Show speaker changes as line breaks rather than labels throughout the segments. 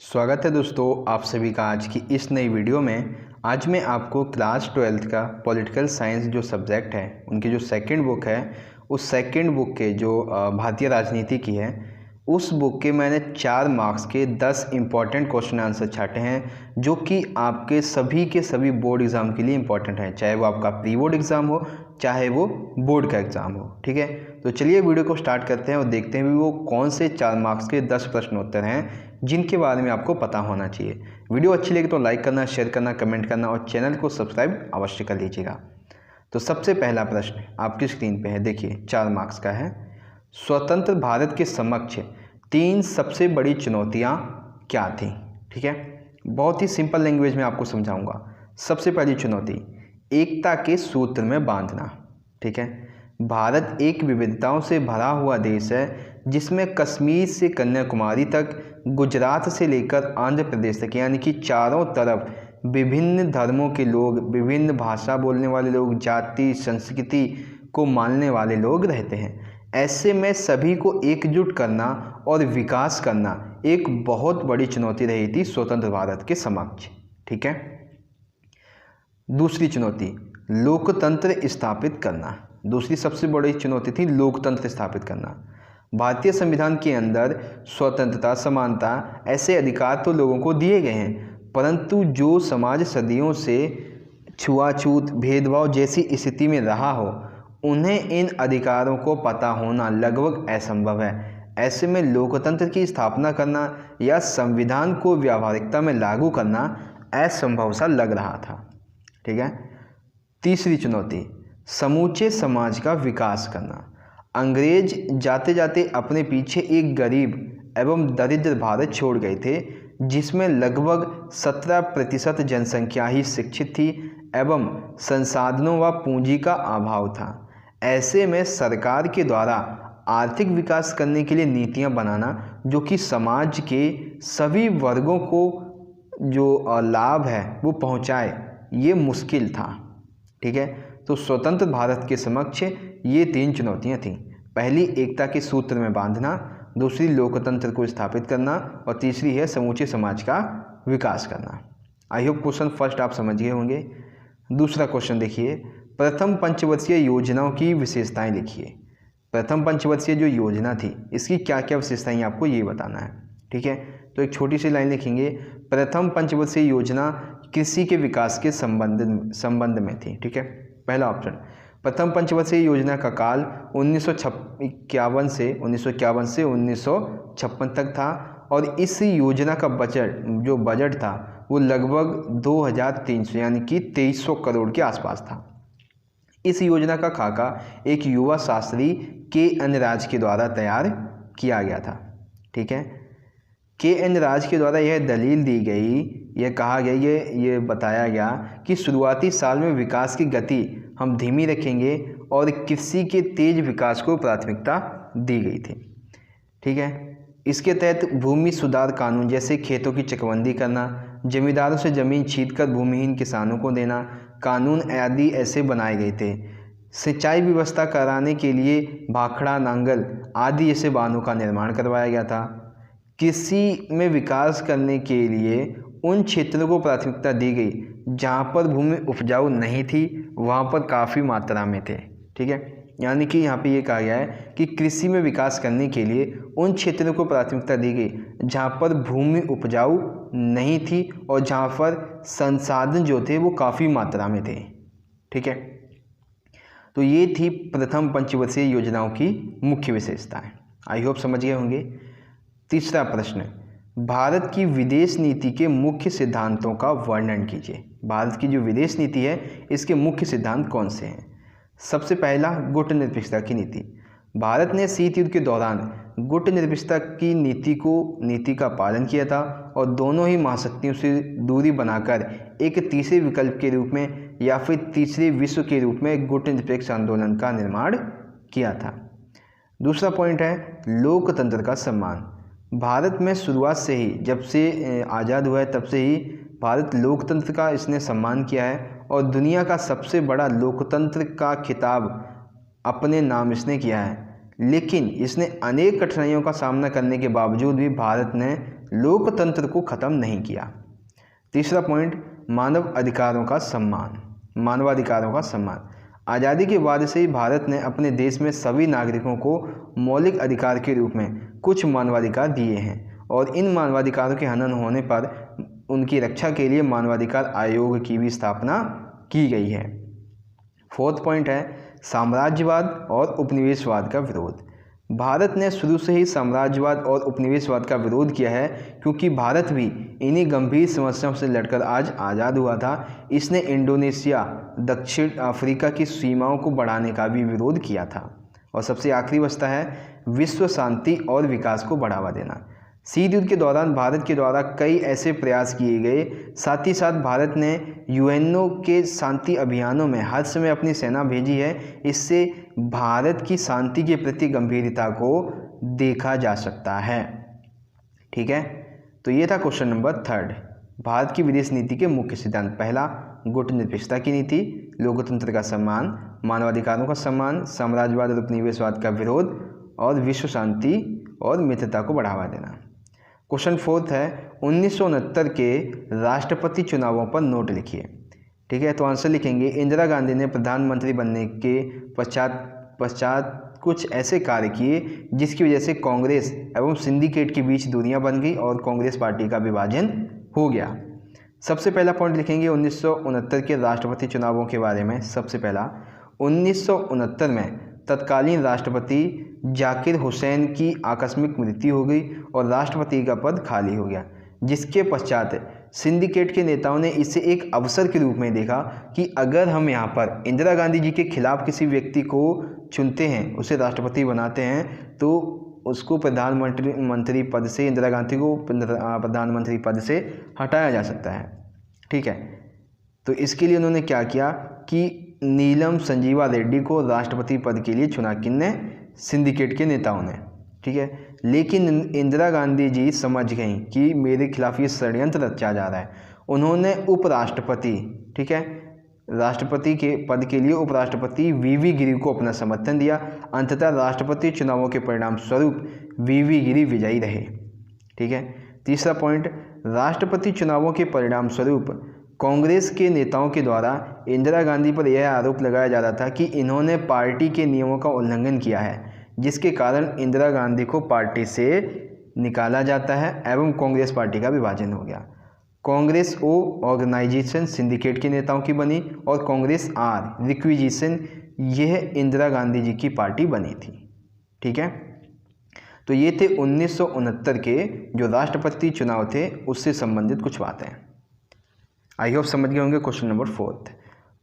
स्वागत है दोस्तों आप सभी का आज की इस नई वीडियो में। आज मैं आपको क्लास 12th का पॉलिटिकल साइंस जो सब्जेक्ट है उनकी जो सेकंड बुक है उस सेकंड बुक के जो भारतीय राजनीति की है उस बुक के मैंने 4 मार्क्स के 10 इंपॉर्टेंट क्वेश्चन आंसर छाटे हैं जो कि आपके सभी के सभी बोर्ड एग्ज़ाम के लिए इंपॉर्टेंट है, चाहे वो आपका प्री बोर्ड एग्ज़ाम हो चाहे वो बोर्ड का एग्ज़ाम हो। ठीक है, तो चलिए वीडियो को स्टार्ट करते हैं और देखते हैं वो कौन से 4 मार्क्स के 10 प्रश्न उत्तर हैं जिनके बारे में आपको पता होना चाहिए। वीडियो अच्छी लगे तो लाइक करना, शेयर करना, कमेंट करना और चैनल को सब्सक्राइब अवश्य कर लीजिएगा। तो सबसे पहला प्रश्न आपकी स्क्रीन पे है, देखिए 4 मार्क्स का है। स्वतंत्र भारत के समक्ष 3 सबसे बड़ी चुनौतियां क्या थीं? ठीक है, बहुत ही सिंपल लैंग्वेज में आपको समझाऊंगा। सबसे पहली चुनौती, एकता के सूत्र में बांधना। ठीक है, भारत एक विविधताओं से भरा हुआ देश है जिसमें कश्मीर से कन्याकुमारी तक, गुजरात से लेकर आंध्र प्रदेश तक, यानी कि चारों तरफ विभिन्न धर्मों के लोग, विभिन्न भाषा बोलने वाले लोग, जाति संस्कृति को मानने वाले लोग रहते हैं। ऐसे में सभी को एकजुट करना और विकास करना एक बहुत बड़ी चुनौती रही थी स्वतंत्र भारत के समक्ष। ठीक है, दूसरी चुनौती, लोकतंत्र स्थापित करना। दूसरी सबसे बड़ी चुनौती थी लोकतंत्र स्थापित करना। भारतीय संविधान के अंदर स्वतंत्रता, समानता ऐसे अधिकार तो लोगों को दिए गए हैं, परंतु जो समाज सदियों से छुआछूत, भेदभाव जैसी स्थिति में रहा हो, उन्हें इन अधिकारों को पता होना लगभग असंभव है। ऐसे में लोकतंत्र की स्थापना करना या संविधान को व्यावहारिकता में लागू करना असंभव सा लग रहा था। ठीक है, तीसरी चुनौती, समूचे समाज का विकास करना। अंग्रेज जाते जाते अपने पीछे एक गरीब एवं दरिद्र भारत छोड़ गए थे जिसमें लगभग 17% जनसंख्या ही शिक्षित थी एवं संसाधनों व पूंजी का अभाव था। ऐसे में सरकार के द्वारा आर्थिक विकास करने के लिए नीतियां बनाना जो कि समाज के सभी वर्गों को जो लाभ है वो पहुंचाए, ये मुश्किल था। ठीक है, तो स्वतंत्र भारत के समक्ष ये 3 चुनौतियां थीं। पहली, एकता के सूत्र में बांधना, दूसरी लोकतंत्र को स्थापित करना और तीसरी है समूचे समाज का विकास करना। आई होप क्वेश्चन फर्स्ट आप समझ गए होंगे। दूसरा क्वेश्चन देखिए, प्रथम पंचवर्षीय योजनाओं की विशेषताएं लिखिए। प्रथम पंचवर्षीय जो योजना थी इसकी क्या क्या विशेषताएं आपको ये बताना है। ठीक है, तो एक छोटी सी लाइन लिखेंगे, प्रथम पंचवर्षीय योजना कृषि के विकास के संबंध में थी। ठीक है, पहला ऑप्शन। प्रथम पंचवर्षीय योजना का काल 1951 से 1956 तक था और इस योजना का बजट था वो लगभग 2300 यानी कि 2300 करोड़ के आसपास था। इस योजना का खाका एक युवा शास्त्री के.एन. राज के द्वारा तैयार किया गया था। ठीक है, के.एन. राज के द्वारा यह दलील दी गई, यह कहा गया, ये बताया गया कि शुरुआती साल में विकास की गति हम धीमी रखेंगे और कृषि के तेज विकास को प्राथमिकता दी गई थी। ठीक है, इसके तहत भूमि सुधार कानून जैसे खेतों की चकबंदी करना, जमींदारों से जमीन छीनकर भूमिहीन किसानों को देना, कानून आदि ऐसे बनाए गए थे। सिंचाई व्यवस्था कराने के लिए भाखड़ा, नांगल आदि जैसे वाहनों का निर्माण करवाया गया था। कृषि में विकास करने के लिए उन क्षेत्रों को प्राथमिकता दी गई जहाँ पर भूमि उपजाऊ नहीं थी, वहाँ पर काफ़ी मात्रा में थे। ठीक है, यानी कि यहाँ पे ये कहा गया है कि कृषि में विकास करने के लिए उन क्षेत्रों को प्राथमिकता दी गई जहाँ पर भूमि उपजाऊ नहीं थी और जहाँ पर संसाधन जो थे वो काफ़ी मात्रा में थे। ठीक है, तो ये थी प्रथम पंचवर्षीय योजनाओं की मुख्य विशेषताएं। आई होप समझ गए होंगे। तीसरा प्रश्न, भारत की विदेश नीति के मुख्य सिद्धांतों का वर्णन कीजिए। भारत की जो विदेश नीति है इसके मुख्य सिद्धांत कौन से हैं? सबसे पहला, गुटनिरपेक्षता की नीति। भारत ने शीत युद्ध के दौरान गुटनिरपेक्षता की नीति का पालन किया था और दोनों ही महाशक्तियों से दूरी बनाकर एक तीसरे विकल्प के रूप में या फिर तीसरे विश्व के रूप में गुटनिरपेक्ष आंदोलन का निर्माण किया था। दूसरा पॉइंट है लोकतंत्र का सम्मान। भारत में शुरुआत से ही, जब से आज़ाद हुआ है तब से ही भारत लोकतंत्र का इसने सम्मान किया है और दुनिया का सबसे बड़ा लोकतंत्र का खिताब अपने नाम इसने किया है। लेकिन इसने अनेक कठिनाइयों का सामना करने के बावजूद भी भारत ने लोकतंत्र को ख़त्म नहीं किया। तीसरा पॉइंट, मानवाधिकारों का सम्मान। आज़ादी के बाद से ही भारत ने अपने देश में सभी नागरिकों को मौलिक अधिकार के रूप में कुछ मानवाधिकार दिए हैं और इन मानवाधिकारों के हनन होने पर उनकी रक्षा के लिए मानवाधिकार आयोग की भी स्थापना की गई है। फोर्थ पॉइंट है साम्राज्यवाद और उपनिवेशवाद का विरोध। भारत ने शुरू से ही साम्राज्यवाद और उपनिवेशवाद का विरोध किया है, क्योंकि भारत भी इन्हीं गंभीर समस्याओं से लड़कर आज आज़ाद हुआ था। इसने इंडोनेशिया, दक्षिण अफ्रीका की सीमाओं को बढ़ाने का भी विरोध किया था। और सबसे आखिरी बचता है विश्व शांति और विकास को बढ़ावा देना। शीत युद्ध के दौरान भारत के द्वारा कई ऐसे प्रयास किए गए, साथ ही साथ भारत ने यूएनओ के शांति अभियानों में हर समय अपनी सेना भेजी है। इससे भारत की शांति के प्रति गंभीरता को देखा जा सकता है। ठीक है, तो ये था क्वेश्चन नंबर 3, भारत की विदेश नीति के मुख्य सिद्धांत। पहला, गुटनिरपेक्षता की नीति, लोकतंत्र का सम्मान, मानवाधिकारों का सम्मान, साम्राज्यवाद और उपनिवेशवाद का विरोध और विश्व शांति और मित्रता को बढ़ावा देना। क्वेश्चन 4 है 1969 के राष्ट्रपति चुनावों पर नोट लिखिए। ठीक है, तो आंसर लिखेंगे इंदिरा गांधी ने प्रधानमंत्री बनने के पश्चात कुछ ऐसे कार्य किए जिसकी वजह से कांग्रेस एवं सिंडिकेट के बीच दूरियां बन गई और कांग्रेस पार्टी का विभाजन हो गया। सबसे पहला पॉइंट लिखेंगे 1969 के राष्ट्रपति चुनावों के बारे में। सबसे पहला, 1969 में तत्कालीन राष्ट्रपति जाकिर हुसैन की आकस्मिक मृत्यु हो गई और राष्ट्रपति का पद खाली हो गया, जिसके पश्चात सिंडिकेट के नेताओं ने इसे एक अवसर के रूप में देखा कि अगर हम यहाँ पर इंदिरा गांधी जी के खिलाफ किसी व्यक्ति को चुनते हैं, उसे राष्ट्रपति बनाते हैं, तो उसको प्रधानमंत्री पद से, इंदिरा गांधी को प्रधानमंत्री पद से हटाया जा सकता है। ठीक है, तो इसके लिए उन्होंने क्या किया कि नीलम संजीवा रेड्डी को राष्ट्रपति पद के लिए चुना। किसने? सिंडिकेट के नेताओं ने। ठीक है, लेकिन इंदिरा गांधी जी समझ गई कि मेरे खिलाफ ये षड्यंत्र रचा जा रहा है। उन्होंने उपराष्ट्रपति, ठीक है, राष्ट्रपति के पद के लिए उपराष्ट्रपति वीवी गिरी को अपना समर्थन दिया। अंततः राष्ट्रपति चुनावों के परिणाम स्वरूप वीवी गिरी विजयी रहे। ठीक है, तीसरा पॉइंट, राष्ट्रपति चुनावों के परिणाम स्वरूप कांग्रेस के नेताओं के द्वारा इंदिरा गांधी पर यह आरोप लगाया जा रहा था कि इन्होंने पार्टी के नियमों का उल्लंघन किया है, जिसके कारण इंदिरा गांधी को पार्टी से निकाला जाता है एवं कांग्रेस पार्टी का विभाजन हो गया। कांग्रेस ओ ऑर्गेनाइजेशन सिंडिकेट के नेताओं की बनी और कांग्रेस आर रिक्विजिशन यह इंदिरा गांधी जी की पार्टी बनी थी। ठीक है, तो ये थे 1969 के जो राष्ट्रपति चुनाव थे उससे संबंधित कुछ बातें। आई होप समझ गए होंगे। Question number 4।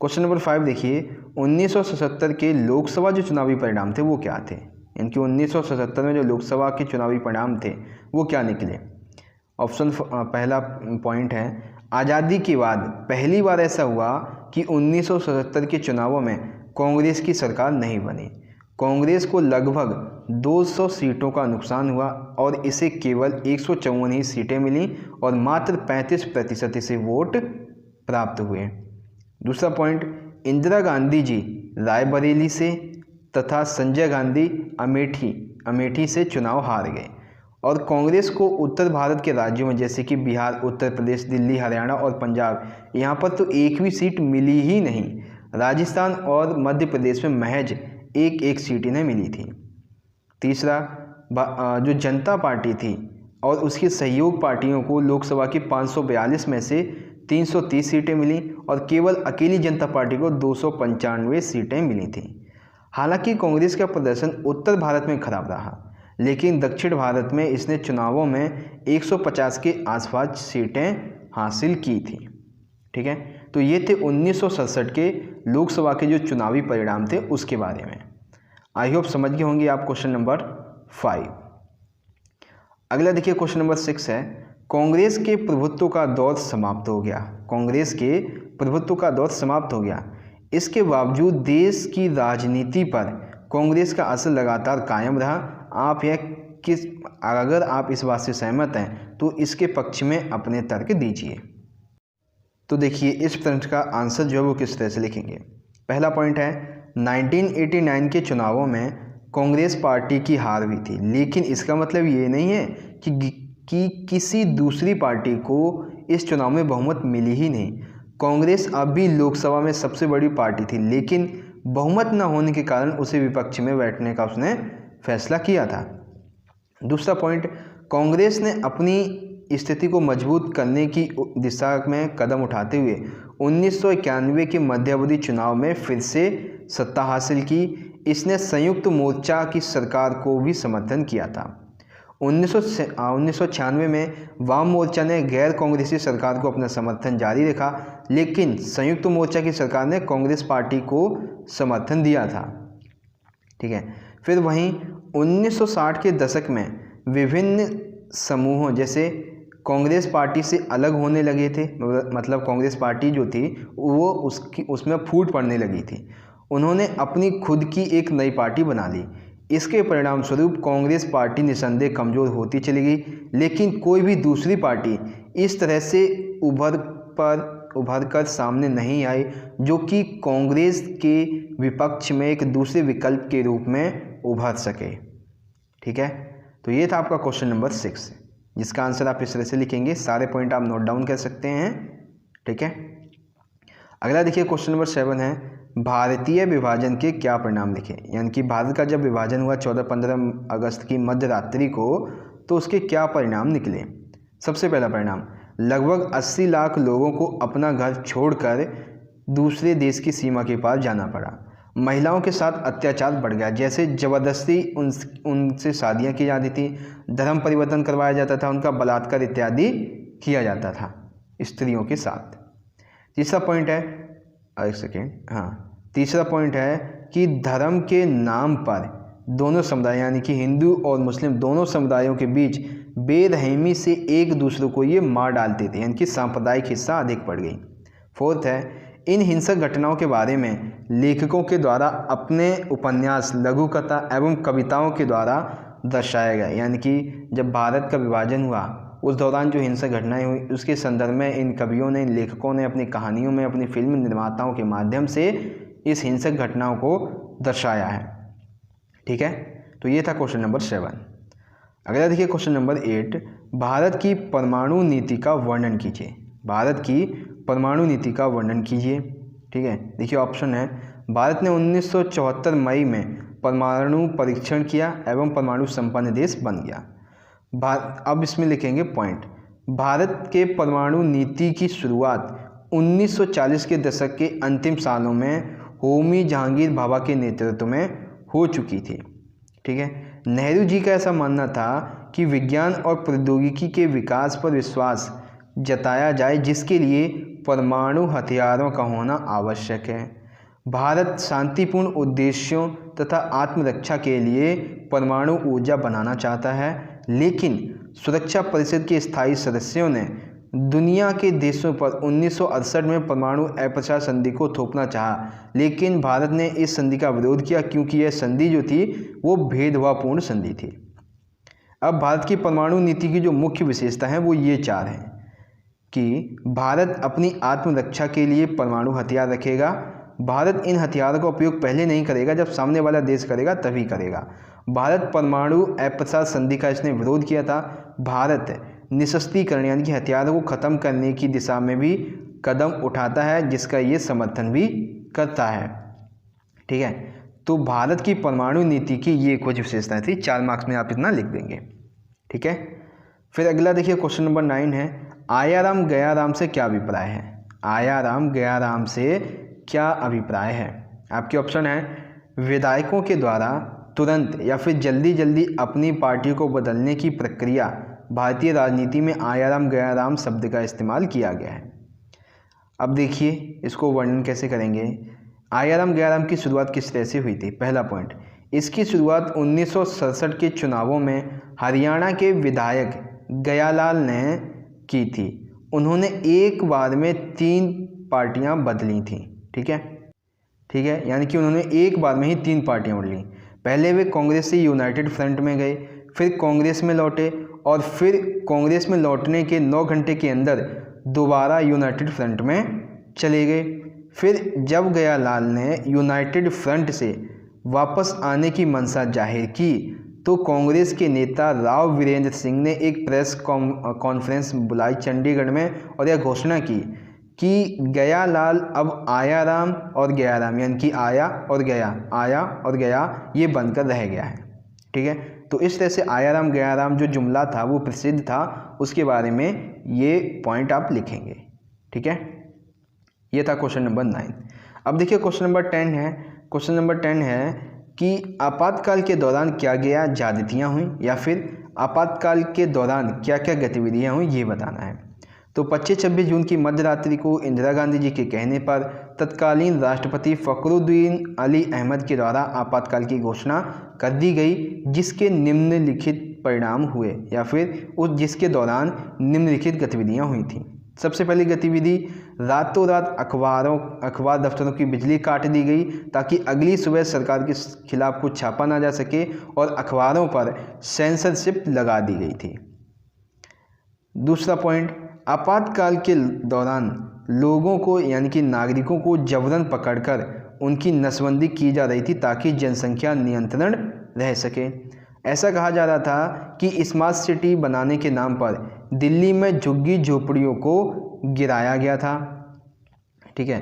क्वेश्चन नंबर 5 देखिए, 1977 के लोकसभा जो चुनावी परिणाम थे वो क्या थे? इनके 1977 में जो लोकसभा के चुनावी परिणाम थे वो क्या निकले? ऑप्शन पहला पॉइंट है, आज़ादी के बाद पहली बार ऐसा हुआ कि 1977 के चुनावों में कांग्रेस की सरकार नहीं बनी। कांग्रेस को लगभग 200 सीटों का नुकसान हुआ और इसे केवल 154 ही सीटें मिली और मात्र 35% इसे वोट प्राप्त हुए। दूसरा पॉइंट, इंदिरा गांधी जी रायबरेली से तथा संजय गांधी अमेठी से चुनाव हार गए और कांग्रेस को उत्तर भारत के राज्यों में जैसे कि बिहार, उत्तर प्रदेश, दिल्ली, हरियाणा और पंजाब, यहाँ पर तो एक भी सीट मिली ही नहीं। राजस्थान और मध्य प्रदेश में महज एक सीट इन्हें मिली थी। तीसरा, जो जनता पार्टी थी और उसकी सहयोग पार्टियों को लोकसभा की 542 में से 330 सीटें मिली और केवल अकेली जनता पार्टी को 295 सीटें मिली थी। हालांकि कांग्रेस का प्रदर्शन उत्तर भारत में खराब रहा, लेकिन दक्षिण भारत में इसने चुनावों में 150 के आसपास सीटें हासिल की थी। ठीक है, तो ये थे 1967 के लोकसभा के जो चुनावी परिणाम थे उसके बारे में। आई होप समझ गए होंगे आप क्वेश्चन नंबर 5। अगला देखिए क्वेश्चन नंबर 6 है, कांग्रेस के प्रभुत्व का दौर समाप्त हो गया। कांग्रेस के प्रभुत्व का दौर समाप्त हो गया। इसके बावजूद देश की राजनीति पर कांग्रेस का असर लगातार कायम रहा। अगर आप इस बात से सहमत हैं तो इसके पक्ष में अपने तर्क दीजिए। तो देखिए इस प्रश्न का आंसर जो है वो किस तरह से लिखेंगे। पहला पॉइंट है 1989 के चुनावों में कांग्रेस पार्टी की हार हुई थी, लेकिन इसका मतलब ये नहीं है कि किसी दूसरी पार्टी को इस चुनाव में बहुमत मिली ही नहीं। कांग्रेस अब भी लोकसभा में सबसे बड़ी पार्टी थी, लेकिन बहुमत न होने के कारण उसे विपक्ष में बैठने का उसने फैसला किया था। दूसरा पॉइंट, कांग्रेस ने अपनी स्थिति को मजबूत करने की दिशा में कदम उठाते हुए 1991 के मध्यावधि चुनाव में फिर से सत्ता हासिल की। इसने संयुक्त मोर्चा की सरकार को भी समर्थन किया था। 1996 में वाम मोर्चा ने गैर कांग्रेसी सरकार को अपना समर्थन जारी रखा, लेकिन संयुक्त मोर्चा की सरकार ने कांग्रेस पार्टी को समर्थन दिया था। ठीक है। फिर वहीं 1960 के दशक में विभिन्न समूहों जैसे कांग्रेस पार्टी से अलग होने लगे थे, मतलब कांग्रेस पार्टी जो थी वो उसमें फूट पड़ने लगी थी। उन्होंने अपनी खुद की एक नई पार्टी बना ली। इसके परिणाम स्वरूप कांग्रेस पार्टी निसंदेह कमज़ोर होती चली गई, लेकिन कोई भी दूसरी पार्टी इस तरह से उभर कर सामने नहीं आई जो कि कांग्रेस के विपक्ष में एक दूसरे विकल्प के रूप में उभर सके। ठीक है, तो ये था आपका क्वेश्चन नंबर 6, जिसका आंसर आप इस तरह से लिखेंगे। सारे पॉइंट आप नोट डाउन कर सकते हैं। ठीक है, अगला देखिए क्वेश्चन नंबर 7 है, भारतीय विभाजन के क्या परिणाम लिखे। यानी कि भारत का जब विभाजन हुआ 14-15 अगस्त की मध्य रात्रि को, तो उसके क्या परिणाम निकले। सबसे पहला परिणाम, लगभग 80 लाख लोगों को अपना घर छोड़कर दूसरे देश की सीमा के पार जाना पड़ा। महिलाओं के साथ अत्याचार बढ़ गया, जैसे ज़बरदस्ती उनसे शादियाँ की जाती थी, धर्म परिवर्तन करवाया जाता था, उनका बलात्कार इत्यादि किया जाता था स्त्रियों के साथ। तीसरा पॉइंट है, एक सेकेंड, हाँ, तीसरा पॉइंट है कि धर्म के नाम पर दोनों समुदाय यानी कि हिंदू और मुस्लिम दोनों समुदायों के बीच बेरहमी से एक दूसरे को ये मार डालते थे, यानी कि सांप्रदायिक हिस्सा अधिक बढ़ गई। फोर्थ है, इन हिंसक घटनाओं के बारे में लेखकों के द्वारा अपने उपन्यास, लघु कथा एवं कविताओं के द्वारा दर्शाया गया। यानी कि जब भारत का विभाजन हुआ उस दौरान जो हिंसक घटनाएं हुई उसके संदर्भ में इन कवियों ने, इन लेखकों ने अपनी कहानियों में, अपनी फिल्म निर्माताओं के माध्यम से इस हिंसक घटनाओं को दर्शाया है। ठीक है, तो ये था क्वेश्चन नंबर 7। अगला देखिए क्वेश्चन नंबर 8, भारत की परमाणु नीति का वर्णन कीजिए। भारत की परमाणु नीति का वर्णन कीजिए। ठीक है, देखिए ऑप्शन है, भारत ने 1974 मई में परमाणु परीक्षण किया एवं परमाणु संपन्न देश बन गया। अब इसमें लिखेंगे पॉइंट, भारत के परमाणु नीति की शुरुआत 1940 के दशक के अंतिम सालों में होमी जहांगीर भाभा के नेतृत्व में हो चुकी थी। ठीक है, नेहरू जी का ऐसा मानना था कि विज्ञान और प्रौद्योगिकी के विकास पर विश्वास जताया जाए, जिसके लिए परमाणु हथियारों का होना आवश्यक है। भारत शांतिपूर्ण उद्देश्यों तथा आत्मरक्षा के लिए परमाणु ऊर्जा बनाना चाहता है, लेकिन सुरक्षा परिषद के स्थायी सदस्यों ने दुनिया के देशों पर 1968 में परमाणु अप्रसार संधि को थोपना चाहा, लेकिन भारत ने इस संधि का विरोध किया क्योंकि यह संधि जो थी वो भेदभावपूर्ण संधि थी। अब भारत की परमाणु नीति की जो मुख्य विशेषता है वो ये 4 हैं कि भारत अपनी आत्मरक्षा के लिए परमाणु हथियार रखेगा। भारत इन हथियारों का उपयोग पहले नहीं करेगा, जब सामने वाला देश करेगा तभी करेगा। भारत परमाणु अप्रसार संधि का इसने विरोध किया था। भारत निशस्त्रीकरण यानी कि हथियारों को ख़त्म करने की दिशा में भी कदम उठाता है, जिसका ये समर्थन भी करता है। ठीक है, तो भारत की परमाणु नीति की ये कुछ विशेषताएं थी। 4 मार्क्स में आप इतना लिख देंगे। ठीक है, फिर अगला देखिए क्वेश्चन नंबर 9 है, आयाराम गयाराम से क्या अभिप्राय है। आयाराम गयाराम से क्या अभिप्राय है। आपके ऑप्शन है, विधायकों के द्वारा तुरंत या फिर जल्दी जल्दी अपनी पार्टी को बदलने की प्रक्रिया भारतीय राजनीति में आयाराम गयाराम शब्द का इस्तेमाल किया गया है। अब देखिए इसको वर्णन कैसे करेंगे। आयाराम गयाराम की शुरुआत किस तरह से हुई थी। पहला पॉइंट, इसकी शुरुआत 1967 के चुनावों में हरियाणा के विधायक गयालाल ने की थी। उन्होंने एक बार में 3 पार्टियां बदली थी। ठीक है, यानी कि उन्होंने एक बार में ही 3 पार्टियां बदली। पहले वे कांग्रेस से यूनाइटेड फ्रंट में गए, फिर कांग्रेस में लौटे और फिर कांग्रेस में लौटने के 9 घंटे के अंदर दोबारा यूनाइटेड फ्रंट में चले गए। फिर जब गयालाल ने यूनाइटेड फ्रंट से वापस आने की मंशा जाहिर की तो कांग्रेस के नेता राव वीरेंद्र सिंह ने एक प्रेस कॉन्फ्रेंस बुलाई चंडीगढ़ में और यह घोषणा की कि गया लाल अब आया राम और गया राम, यानी कि आया और गया ये बनकर रह गया है। ठीक है, तो इस तरह से आया राम गया राम जो जुमला था वो प्रसिद्ध था, उसके बारे में ये पॉइंट आप लिखेंगे। ठीक है, ये था क्वेश्चन नंबर 9। अब देखिए क्वेश्चन नंबर 10 है। क्वेश्चन नंबर 10 है कि आपातकाल के दौरान क्या क्या ज्यादतियाँ हुई, या फिर आपातकाल के दौरान क्या क्या गतिविधियाँ हुई, ये बताना है। तो 25-26 जून की मध्यरात्रि को इंदिरा गांधी जी के कहने पर तत्कालीन राष्ट्रपति फखरुद्दीन अली अहमद के द्वारा आपातकाल की घोषणा कर दी गई, जिसके निम्नलिखित परिणाम हुए, या फिर जिसके दौरान निम्नलिखित गतिविधियां हुई थी। सबसे पहली गतिविधि, रातों रात अखबार दफ्तरों की बिजली काट दी गई ताकि अगली सुबह सरकार के खिलाफ कुछ छापा ना जा सके, और अखबारों पर सेंसरशिप लगा दी गई थी। दूसरा पॉइंट, आपातकाल के दौरान लोगों को यानी कि नागरिकों को जबरन पकड़कर उनकी नसबंदी की जा रही थी ताकि जनसंख्या नियंत्रण रह सके। ऐसा कहा जा रहा था कि स्मार्ट सिटी बनाने के नाम पर दिल्ली में झुग्गी झोपड़ियों को गिराया गया था। ठीक है,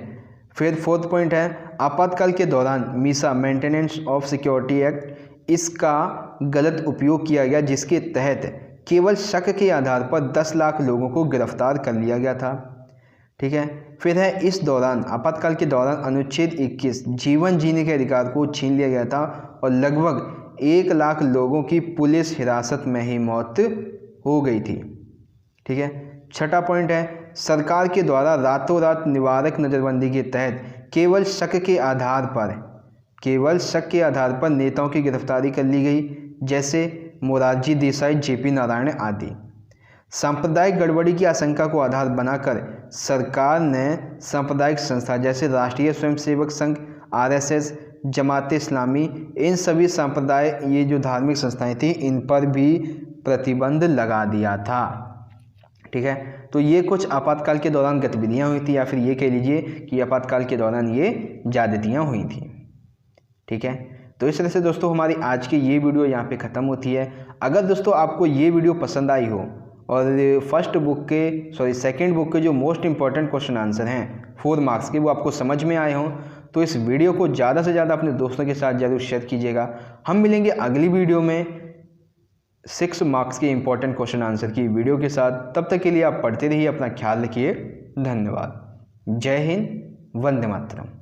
फिर फोर्थ पॉइंट है, आपातकाल के दौरान Misa maintenance of security act, इसका गलत उपयोग किया गया, जिसके तहत केवल शक के आधार पर 10 लाख लोगों को गिरफ्तार कर लिया गया था। ठीक है, फिर है इस दौरान आपातकाल के दौरान अनुच्छेद 21 जीवन जीने के अधिकार को छीन लिया गया था और लगभग 1 लाख लोगों की पुलिस हिरासत में ही मौत हो गई थी। ठीक है, छठा पॉइंट है, सरकार के द्वारा रातों रात निवारक नज़रबंदी के तहत केवल शक के आधार पर नेताओं की गिरफ्तारी कर ली गई, जैसे मोरारजी देसाई, जेपी नारायण आदि। सांप्रदायिक गड़बड़ी की आशंका को आधार बनाकर सरकार ने सांप्रदायिक संस्था जैसे राष्ट्रीय स्वयंसेवक संघ, आरएसएस, जमात इस्लामी, इन सभी सांप्रदाय ये जो धार्मिक संस्थाएं थी, इन पर भी प्रतिबंध लगा दिया था। ठीक है, तो ये कुछ आपातकाल के दौरान गतिविधियां हुई थी, या फिर ये कह लीजिए कि आपातकाल के दौरान ये ज्यादतियां हुई थी। ठीक है, तो इस तरह से दोस्तों हमारी आज की ये वीडियो यहाँ पे ख़त्म होती है। अगर दोस्तों आपको ये वीडियो पसंद आई हो और सेकंड बुक के जो मोस्ट इंपॉर्टेंट क्वेश्चन आंसर हैं 4 मार्क्स के, वो आपको समझ में आए हों, तो इस वीडियो को ज़्यादा से ज़्यादा अपने दोस्तों के साथ जरूर शेयर कीजिएगा। हम मिलेंगे अगली वीडियो में 6 मार्क्स के इंपॉर्टेंट क्वेश्चन आंसर की वीडियो के साथ। तब तक के लिए आप पढ़ते रहिए, अपना ख्याल रखिए। धन्यवाद। जय हिंद, वंदे मातरम।